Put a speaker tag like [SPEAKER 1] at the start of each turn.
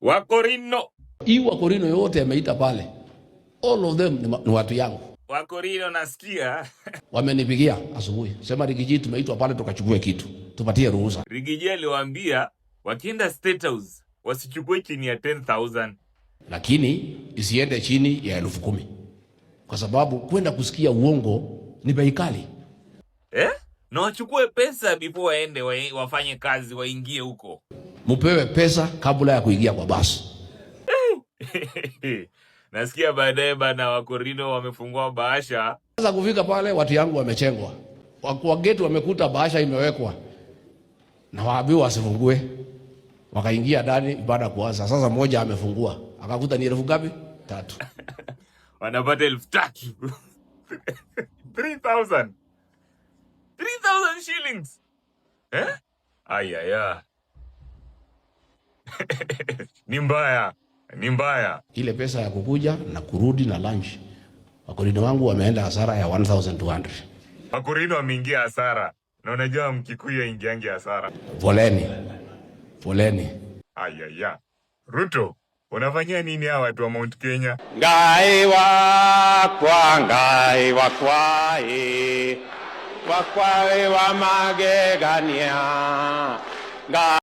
[SPEAKER 1] Wakorino.
[SPEAKER 2] Hii Wakorino yote ameita pale. All of them ni watu yangu.
[SPEAKER 1] Wakorino nasikia.
[SPEAKER 2] Wamenipigia asubuhi. Sema Rigiji tumeitwa pale tukachukue kitu. Tupatie ruhusa.
[SPEAKER 1] Rigiji aliwaambia wakienda State House wasichukue chini ya 10,000.
[SPEAKER 2] Lakini isiende chini ya 10,000. Kwa sababu kwenda kusikia uongo ni bei kali.
[SPEAKER 1] Na wachukue pesa before waende wafanye kazi waingie huko.
[SPEAKER 2] Mupewe pesa kabla ya kuingia kwa basi.
[SPEAKER 1] Nasikia baadaye bana Wakorino wamefungua bahasha.
[SPEAKER 2] Sasa kufika pale watu yangu wamechengwa. Kwa gate wamekuta bahasha imewekwa. Na waambiwa wasifungue. Wakaingia ndani ibada kuanza. Sasa mmoja amefungua. Akakuta ni 1000 ngapi? 3.
[SPEAKER 1] Wanapata 3,000. 3,000. 3,000 shillings. Ayaya. Ni mbaya. Ni mbaya.
[SPEAKER 2] Ile pesa ya kukuja na kurudi na lunch. Wakorino wangu wameenda hasara ya 1,200.
[SPEAKER 1] Wakorino wameingia hasara. Na unajua Mkikuyu aingiangi hasara.
[SPEAKER 2] Poleni. Poleni.
[SPEAKER 1] Ayaya. Ruto, unafanyia nini hawa watu wa Mount Kenya?
[SPEAKER 3] Ngai wakwae wa magegania.